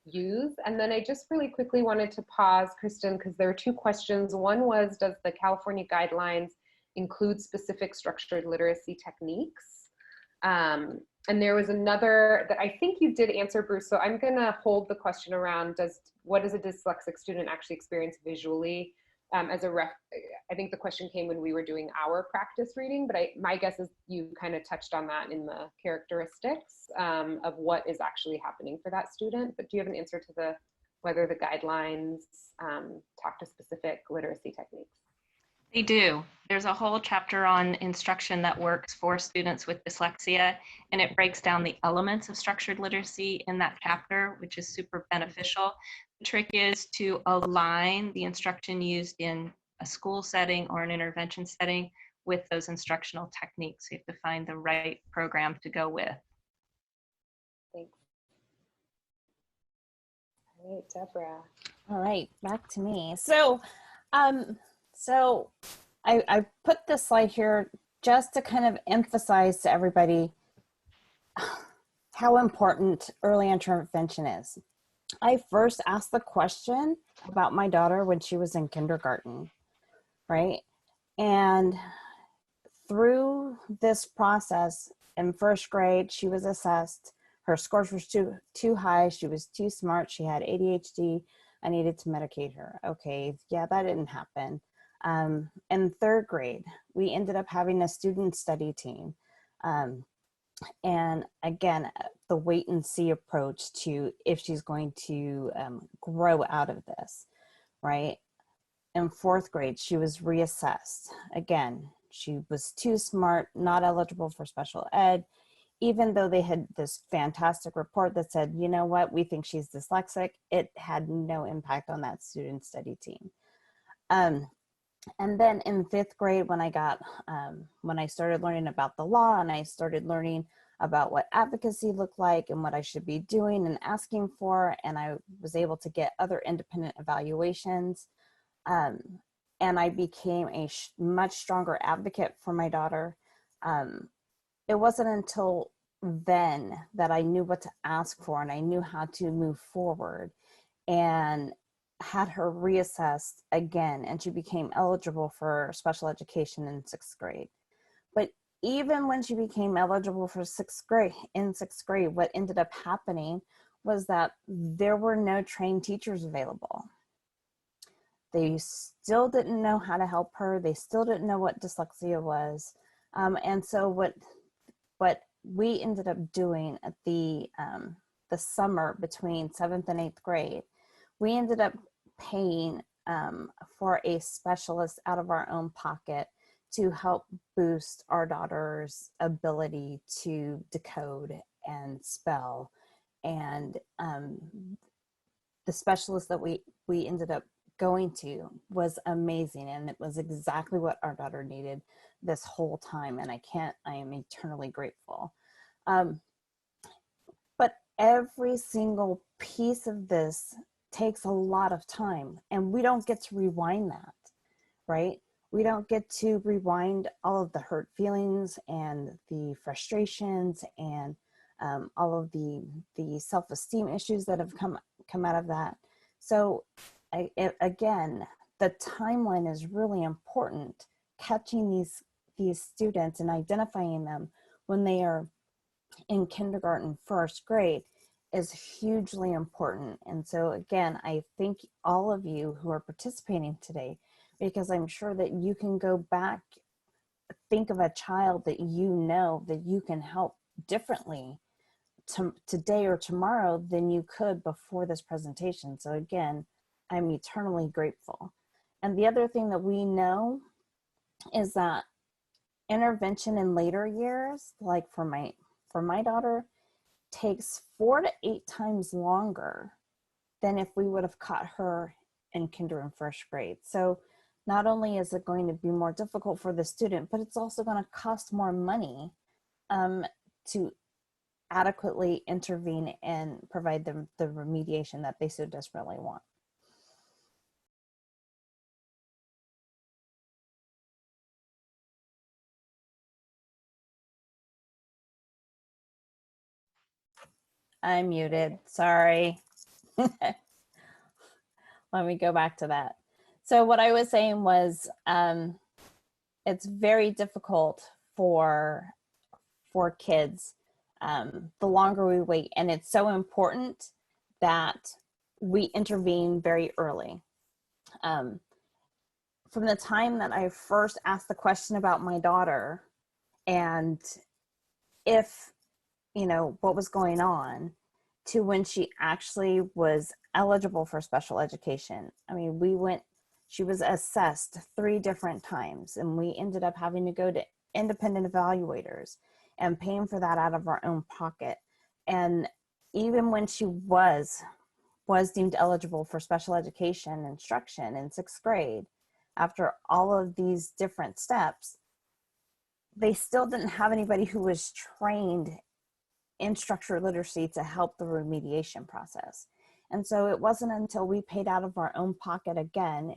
use. And then I just really quickly wanted to pause, Kristen, because there are 2 questions. One was, does the California guidelines include specific structured literacy techniques? And there was another that I think you did answer, Bruce. So I'm going to hold the question around, what does a dyslexic student actually experience visually? As a I think the question came when we were doing our practice reading, but my guess is you kind of touched on that in the characteristics of what is actually happening for that student. But do you have an answer to whether the guidelines talk to specific literacy techniques? They do. There's a whole chapter on instruction that works for students with dyslexia, and it breaks down the elements of structured literacy in that chapter, which is super beneficial. The trick is to align the instruction used in a school setting or an intervention setting with those instructional techniques. You have to find the right program to go with. Thanks. All right, Deborah. All right, back to me. So I put this slide here just to kind of emphasize to everybody how important early intervention is. I first asked the question about my daughter when she was in kindergarten, right? And through this process in first grade, she was assessed. Her scores were too high. She was too smart. She had ADHD. I needed to medicate her. Okay, yeah, that didn't happen. In third grade, we ended up having a student study team. And again, the wait and see approach to if she's going to grow out of this, right? In fourth grade, she was reassessed. Again, she was too smart, not eligible for special ed, even though they had this fantastic report that said, you know what, we think she's dyslexic. It had no impact on that student study team. And then in fifth grade, when I started learning about the law and I started learning about what advocacy looked like and what I should be doing and asking for, and I was able to get other independent evaluations, and I became a much stronger advocate for my daughter. It wasn't until then that I knew what to ask for and I knew how to move forward, and had her reassessed again, and she became eligible for special education in sixth grade. But even when she became eligible for sixth grade, what ended up happening was that there were no trained teachers available. They still didn't know how to help her. They still didn't know what dyslexia was. And so what we ended up doing at the summer between seventh and eighth grade, we ended up paying for a specialist out of our own pocket to help boost our daughter's ability to decode and spell. And the specialist that we ended up going to was amazing, and it was exactly what our daughter needed this whole time, and I am eternally grateful. But every single piece of this takes a lot of time, and we don't get to rewind that, right? We don't get to rewind all of the hurt feelings and the frustrations and all of the self-esteem issues that have come out of that. So again, the timeline is really important. Catching these students and identifying them when they are in kindergarten, first grade, is hugely important. And so again, I thank all of you who are participating today, because I'm sure that you can go back, think of a child that you know that you can help differently today or tomorrow than you could before this presentation. So again, I'm eternally grateful. And the other thing that we know is that intervention in later years, like for my daughter, takes 4 to 8 times longer than if we would have caught her in kinder and first grade. So not only is it going to be more difficult for the student, but it's also going to cost more money to adequately intervene and provide them the remediation that they so desperately want. I'm muted, sorry. Let me go back to that. So what I was saying was, it's very difficult for kids the longer we wait. And it's so important that we intervene very early. From the time that I first asked the question about my daughter and if, what was going on, to when she actually was eligible for special education. I mean, she was assessed 3 different times, and we ended up having to go to independent evaluators and paying for that out of our own pocket. And even when she was deemed eligible for special education instruction in 6th grade, after all of these different steps, they still didn't have anybody who was trained in structured literacy to help the remediation process. And so it wasn't until we paid out of our own pocket again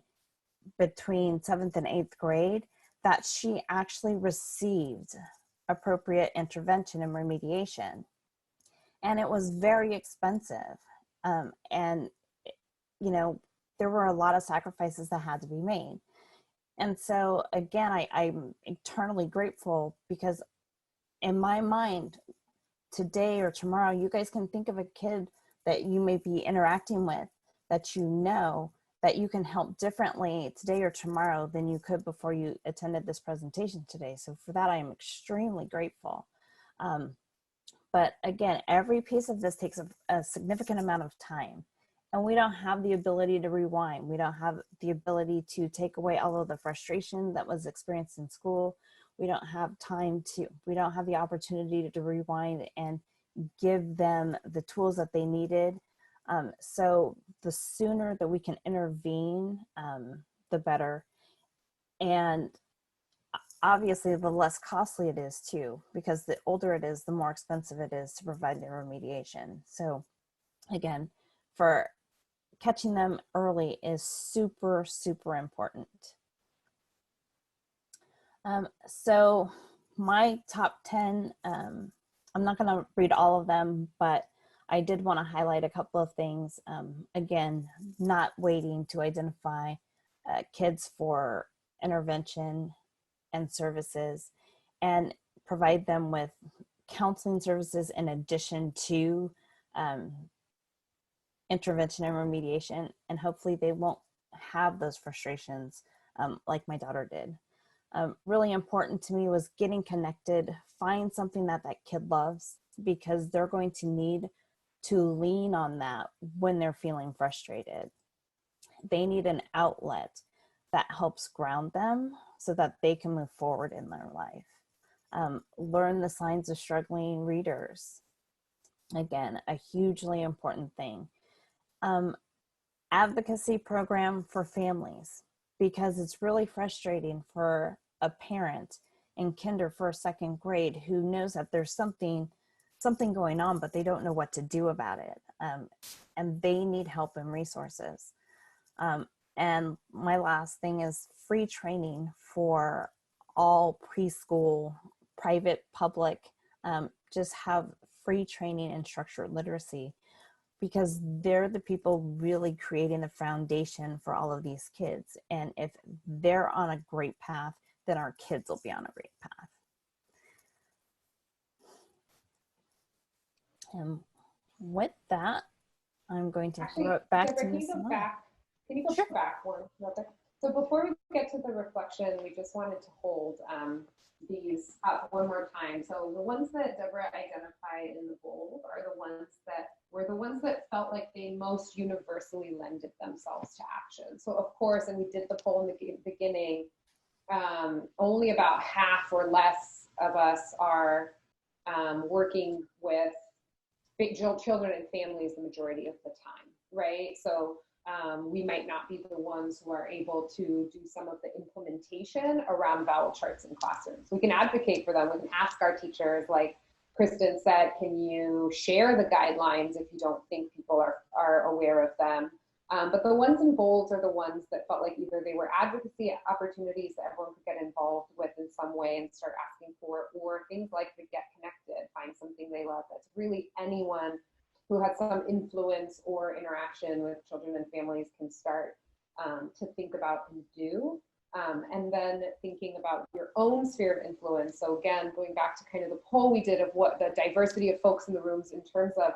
between 7th and 8th grade that she actually received appropriate intervention and remediation. And it was very expensive. And, there were a lot of sacrifices that had to be made. And so again, I'm eternally grateful, because in my mind, today or tomorrow, you guys can think of a kid that you may be interacting with that that you can help differently today or tomorrow than you could before you attended this presentation today. So for that, I am extremely grateful. But again, every piece of this takes a significant amount of time. And we don't have the ability to rewind. We don't have the ability to take away all of the frustration that was experienced in school. We don't have we don't have the opportunity to rewind and give them the tools that they needed. So the sooner that we can intervene, the better. And obviously the less costly it is too, because the older it is, the more expensive it is to provide the remediation. So again, for catching them early is super, super important. So my top 10, I'm not going to read all of them, but I did want to highlight a couple of things. Again, not waiting to identify kids for intervention and services, and provide them with counseling services in addition to intervention and remediation, and hopefully they won't have those frustrations like my daughter did. Really important to me was getting connected, find something that kid loves, because they're going to need to lean on that when they're feeling frustrated. They need an outlet that helps ground them so that they can move forward in their life. Learn the signs of struggling readers. Again, a hugely important thing. Advocacy program for families, because it's really frustrating for a parent in kinder, first, second grade who knows that there's something going on, but they don't know what to do about it. And they need help and resources. And my last thing is free training for all preschool, private, public, just have free training in structured literacy, because they're the people really creating the foundation for all of these kids. And if they're on a great path, then our kids will be on a great path. And with that, I'm going to throw it back to Ms. Simone. Can you go back one? So before we get to the reflection, we just wanted to hold these up one more time. So the ones that Deborah identified in the bold are the ones that felt like they most universally lended themselves to action. So of course, and we did the poll in the beginning, only about half or less of us are working with children and families the majority of the time, right? So we might not be the ones who are able to do some of the implementation around vowel charts in classrooms. We can advocate for them. We can ask our teachers, like Kristen said, can you share the guidelines if you don't think people are aware of them? But the ones in bold are the ones that felt like either they were advocacy opportunities that everyone could get involved with in some way and start asking for, or things like the Get Connected, find something they love. That's really anyone who has some influence or interaction with children and families can start to think about and do. And then thinking about your own sphere of influence. So again, going back to kind of the poll we did of what the diversity of folks in the rooms in terms of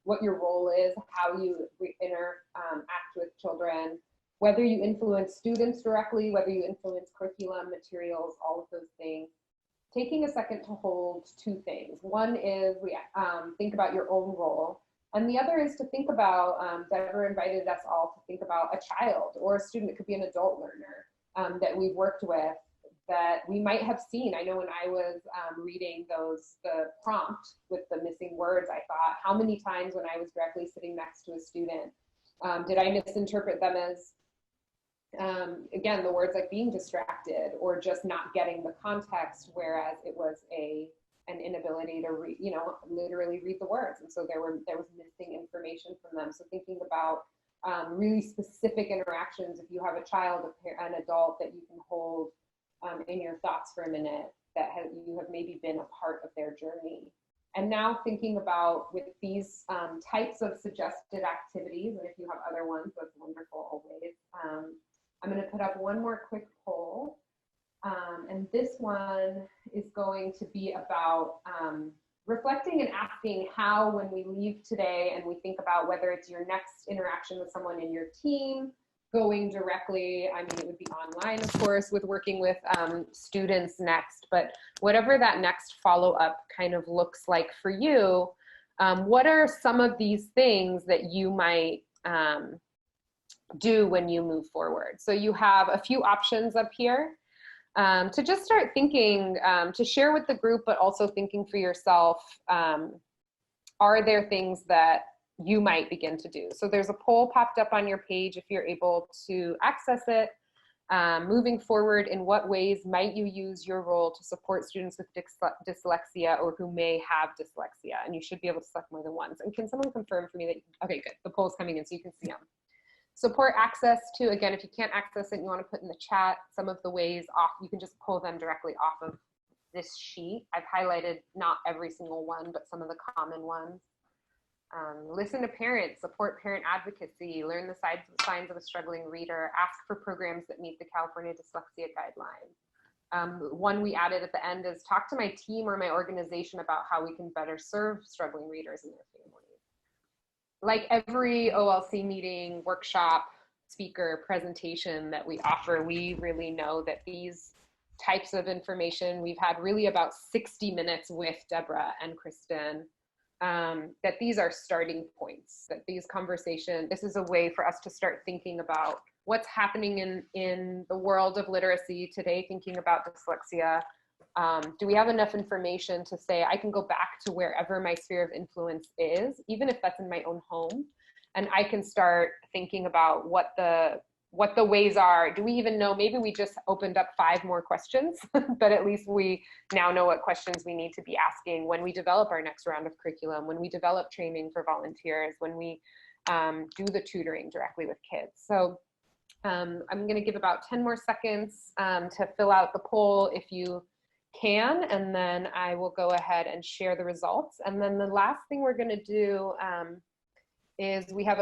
what your role is, how you interact with children, whether you influence students directly, whether you influence curriculum, materials, all of those things. Taking a second to hold two things. One is we think about your own role. And the other is to think about, Deborah invited us all to think about a child or a student, it could be an adult learner that we've worked with that we might have seen. I know when I was reading the prompt with the missing words, I thought, how many times when I was directly sitting next to a student, did I misinterpret them as, again, the words like being distracted or just not getting the context, whereas it was an inability to read, literally read the words. And so there was missing information from them. So thinking about really specific interactions, if you have a child, an adult that you can hold in your thoughts for a minute, that you have maybe been a part of their journey. And now thinking about with these types of suggested activities, and if you have other ones, that's wonderful always. I'm going to put up one more quick poll. And this one is going to be about reflecting and asking how, when we leave today and we think about whether it's your next interaction with someone in your team, going directly, I mean, it would be online, of course, with working with students next, but whatever that next follow-up kind of looks like for you, what are some of these things that you might do when you move forward? So you have a few options up here. To just start thinking, to share with the group, but also thinking for yourself, are there things that you might begin to do? So there's a poll popped up on your page if you're able to access it. Moving forward, in what ways might you use your role to support students with dyslexia or who may have dyslexia? And you should be able to select more than once. And can someone confirm for me that, okay, good, the poll's coming in so you can see them. Support access to, again, if you can't access it, you want to put in the chat some of the ways off, you can just pull them directly off of this sheet. I've highlighted not every single one, but some of the common ones. Listen to parents, support parent advocacy, learn the signs of a struggling reader, ask for programs that meet the California Dyslexia Guidelines. One we added at the end is talk to my team or my organization about how we can better serve struggling readers and their families. Like every OLC meeting, workshop, speaker, presentation that we offer, we really know that these types of information, we've had really about 60 minutes with Deberah and Kristen, that these are starting points, that these conversations, this is a way for us to start thinking about what's happening in the world of literacy today, thinking about dyslexia. Do we have enough information to say I can go back to wherever my sphere of influence is, even if that's in my own home, and I can start thinking about what the ways are. Do we even know? Maybe we just opened up 5 more questions, but at least we now know what questions we need to be asking when we develop our next round of curriculum, when we develop training for volunteers, when we do the tutoring directly with kids. So I'm going to give about 10 more seconds to fill out the poll if you can, and then I will go ahead and share the results. And then the last thing we're going to do is we have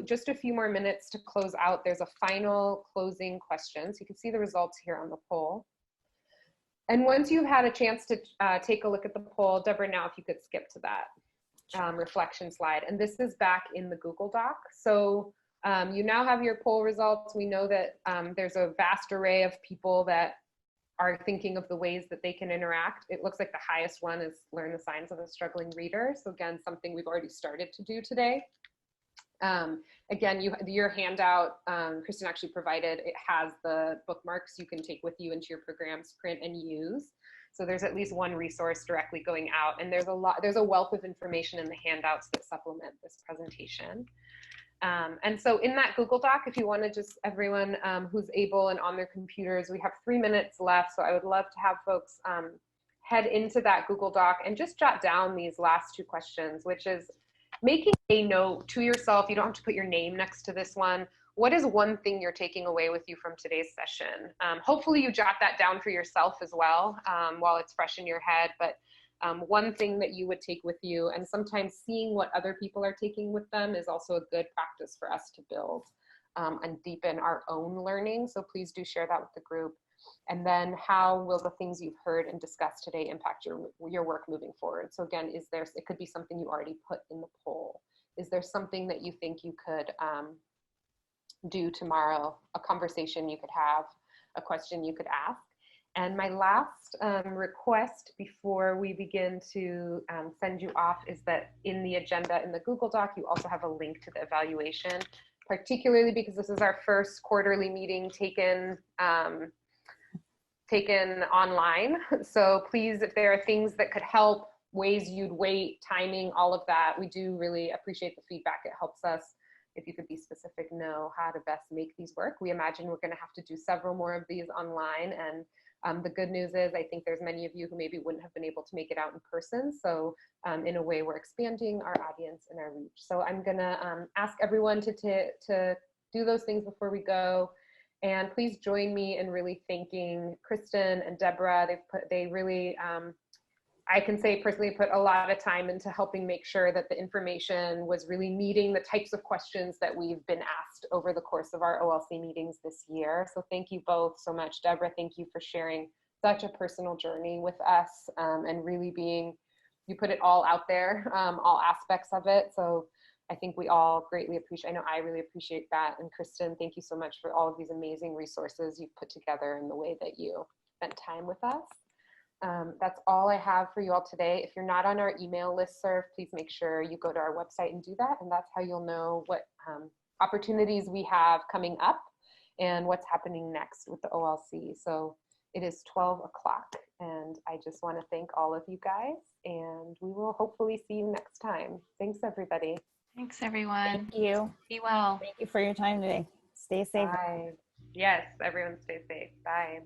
just a few more minutes to close out. There's a final closing question. So you can see the results here on the poll. And once you've had a chance to take a look at the poll, Deborah, now if you could skip to that reflection slide. And this is back in the Google Doc. So you now have your poll results. We know that there's a vast array of people that are thinking of the ways that they can interact. It looks like the highest one is learn the signs of a struggling reader. So again, something we've already started to do today. Again, your handout, Kristen actually provided, it has the bookmarks you can take with you into your programs, print and use. So there's at least one resource directly going out, and there's a wealth of information in the handouts that supplement this presentation. And so in that Google Doc, if you want to just, everyone who's able and on their computers, we have 3 minutes left. So I would love to have folks head into that Google Doc and just jot down these last 2 questions, which is making a note to yourself. You don't have to put your name next to this one. What is one thing you're taking away with you from today's session? Hopefully you jot that down for yourself as well while it's fresh in your head, but one thing that you would take with you, and sometimes seeing what other people are taking with them is also a good practice for us to build. and deepen our own learning. So please do share that with the group. And then how will the things you've heard and discussed today impact your work moving forward? So again, it could be something you already put in the poll. Is there something that you think you could do tomorrow, a conversation you could have, a question you could ask? And my last request before we begin to send you off is that in the agenda in the Google Doc, you also have a link to the evaluation, particularly because this is our first quarterly meeting taken online. So please, if there are things that could help, ways you'd weight, timing, all of that, we do really appreciate the feedback. It helps us, if you could be specific, know how to best make these work. We imagine we're going to have to do several more of these online, and the good news is I think there's many of you who maybe wouldn't have been able to make it out in person. So in a way, we're expanding our audience and our reach. So I'm going to ask everyone to do those things before we go. And please join me in really thanking Kristen and Deberah. They really, I can say personally, put a lot of time into helping make sure that the information was really meeting the types of questions that we've been asked over the course of our OLC meetings this year. So thank you both so much. Deberah, thank you for sharing such a personal journey with us and really you put it all out there, all aspects of it. So I think we all greatly appreciate, I know I really appreciate that. And Kristen, thank you so much for all of these amazing resources you've put together and the way that you spent time with us. That's all I have for you all today. If you're not on our email listserv, please make sure you go to our website and do that. And that's how you'll know what opportunities we have coming up and what's happening next with the OLC. So it is 12 o'clock and I just want to thank all of you guys and we will hopefully see you next time. Thanks, everybody. Thanks, everyone. Thank you. Be well. Thank you for your time today. Stay safe. Bye. Yes, everyone stay safe. Bye.